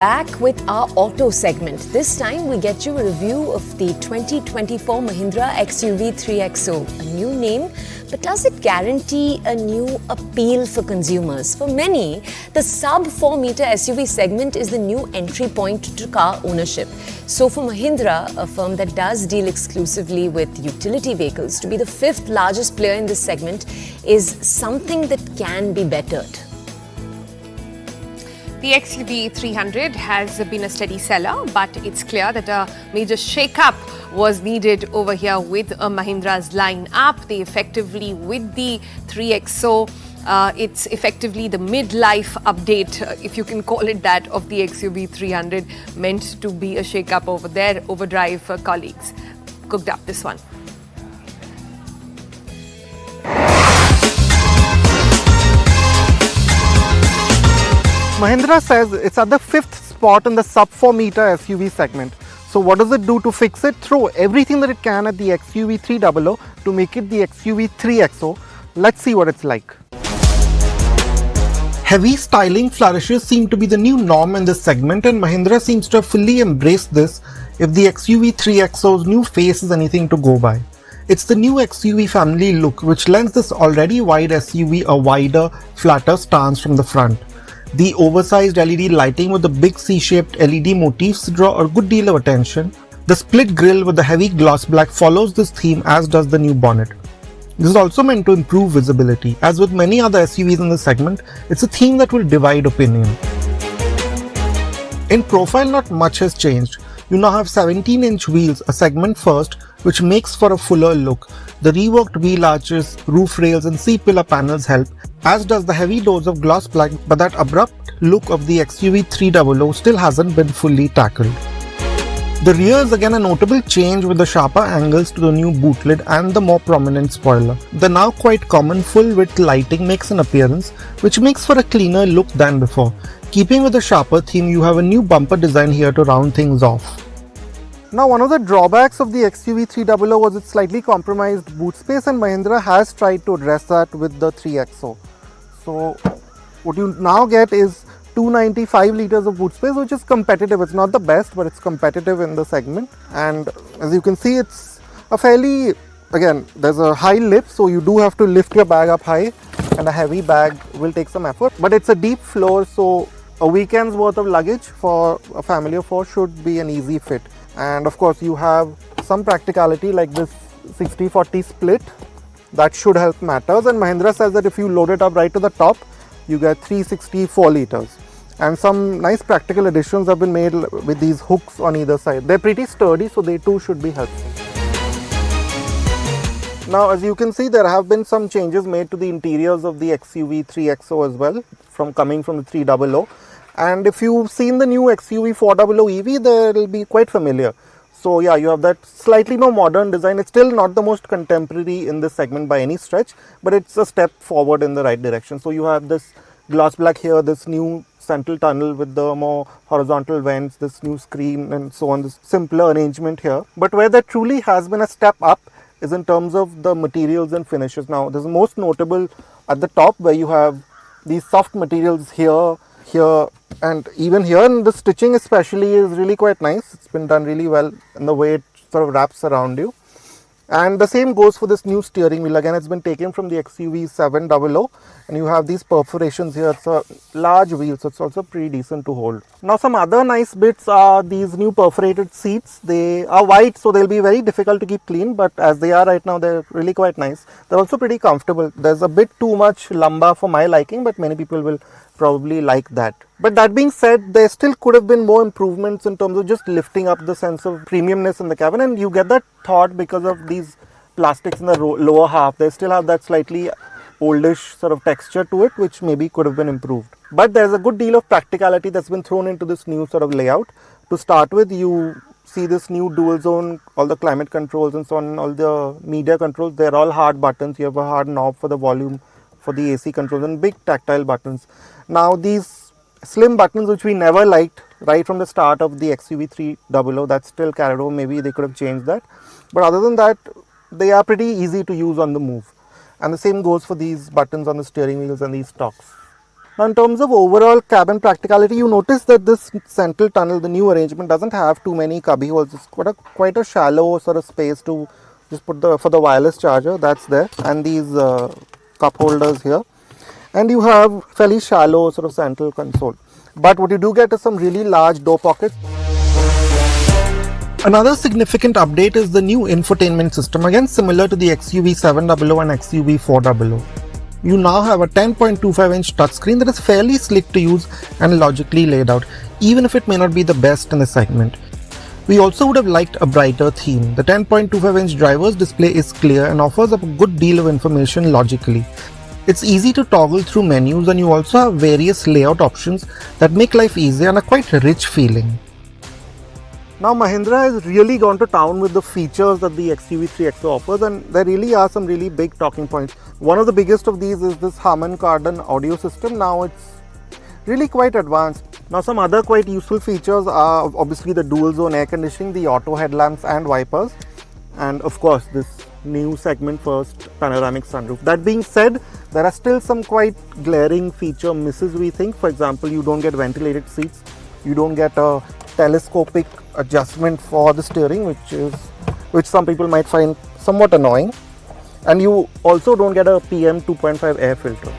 Back with our auto segment. This time we get you a review of the 2024 Mahindra XUV 3XO. A new name, but does it guarantee a new appeal for consumers? For many, the sub-4-metre SUV segment is the new entry point to car ownership. So for Mahindra, a firm that does deal exclusively with utility vehicles, to be the fifth largest player in this segment is something that can be bettered. The XUV 300 has been a steady seller, but it's clear that a major shake-up was needed over here with Mahindra's line-up. They effectively, with the 3XO, it's effectively the mid-life update, if you can call it that, of the XUV 300, meant to be a shake-up over there. Overdrive colleagues cooked up this one. Mahindra says it's at the fifth spot in the sub-4-metre SUV segment. So what does it do to fix it? Throw everything that it can at the XUV 300 to make it the XUV 3XO. Let's see what it's like. Heavy styling flourishes seem to be the new norm in this segment, and Mahindra seems to have fully embraced this if the XUV 3XO's new face is anything to go by. It's the new XUV family look which lends this already wide SUV a wider, flatter stance from the front. The oversized LED lighting with the big C-shaped LED motifs draw a good deal of attention. The split grille with the heavy gloss black follows this theme, as does the new bonnet. This is also meant to improve visibility. As with many other SUVs in the segment, it's a theme that will divide opinion. In profile, not much has changed. You now have 17-inch wheels, a segment first, which makes for a fuller look. The reworked wheel arches, roof rails and C-pillar panels help, as does the heavy doors of gloss black, but that abrupt look of the XUV 300 still hasn't been fully tackled. The rear is again a notable change with the sharper angles to the new boot lid and the more prominent spoiler. The now quite common full-width lighting makes an appearance, which makes for a cleaner look than before. Keeping with the sharper theme, you have a new bumper design here to round things off. Now, one of the drawbacks of the XUV 300 was its slightly compromised boot space, and Mahindra has tried to address that with the 3XO. So what you now get is 295 litres of boot space, which is competitive. It's not the best, but it's competitive in the segment. And as you can see, it's a fairly, again, there's a high lip, so you do have to lift your bag up high, and a heavy bag will take some effort. But it's a deep floor, so a weekend's worth of luggage for a family of four should be an easy fit. And of course, you have some practicality like this 60-40 split. That should help matters, and Mahindra says that if you load it up right to the top, you get 364 litres. And some nice practical additions have been made with these hooks on either side. They're pretty sturdy, so they too should be helpful. Now, as you can see, there have been some changes made to the interiors of the XUV 3XO as well, coming from the 300. And if you've seen the new XUV 400 EV, they'll be quite familiar. So yeah, you have that slightly more modern design. It's still not the most contemporary in this segment by any stretch, but it's a step forward in the right direction. So you have this gloss black here, this new central tunnel with the more horizontal vents, this new screen and so on, this simpler arrangement here. But where there truly has been a step up is in terms of the materials and finishes. Now, this is most notable at the top, where you have these soft materials here, and even here, and the stitching especially is really quite nice. It's been done really well in the way it sort of wraps around you. And the same goes for this new steering wheel. Again, it's been taken from the XUV 700, and you have these perforations here. It's a large wheel, so it's also pretty decent to hold. Now, some other nice bits are these new perforated seats. They are white, so they'll be very difficult to keep clean, but as they are right now, they're really quite nice. They're also pretty comfortable. There's a bit too much lumbar for my liking, but many people will probably like that. But that being said, there still could have been more improvements in terms of just lifting up the sense of premiumness in the cabin, and you get that thought because of these plastics in the lower half. They still have that slightly oldish sort of texture to it, which maybe could have been improved. But there's a good deal of practicality that's been thrown into this new sort of layout. To start with, you see this new dual zone, all the climate controls and so on, all the media controls, they're all hard buttons. You have a hard knob for the volume, for the AC controls, and big tactile buttons. Now, these slim buttons, which we never liked right from the start of the XUV 300, that's still carried over. Maybe they could have changed that. But other than that, they are pretty easy to use on the move. And the same goes for these buttons on the steering wheels and these stalks. Now in terms of overall cabin practicality, you notice that this central tunnel, the new arrangement, doesn't have too many cubby holes. It's quite a shallow sort of space to just put for the wireless charger, that's there, and these cup holders here. And you have fairly shallow sort of central console. But what you do get is some really large door pockets. Another significant update is the new infotainment system, again similar to the XUV 700 and XUV 400. You now have a 10.25-inch touchscreen that is fairly slick to use and logically laid out, even if it may not be the best in the segment. We also would have liked a brighter theme. The 10.25-inch driver's display is clear and offers up a good deal of information logically. It's easy to toggle through menus, and you also have various layout options that make life easier and are quite rich feeling. Now Mahindra has really gone to town with the features that the XUV 3XO offers, and there really are some really big talking points. One of the biggest of these is this Harman Kardon audio system. Now it's really quite advanced. Now some other quite useful features are obviously the dual zone air conditioning, the auto headlamps and wipers, and of course this new segment first panoramic sunroof. That being said, there are still some quite glaring feature misses, we think. For example, you don't get ventilated seats, you don't get a telescopic adjustment for the steering, which some people might find somewhat annoying, and you also don't get a PM 2.5 air filter.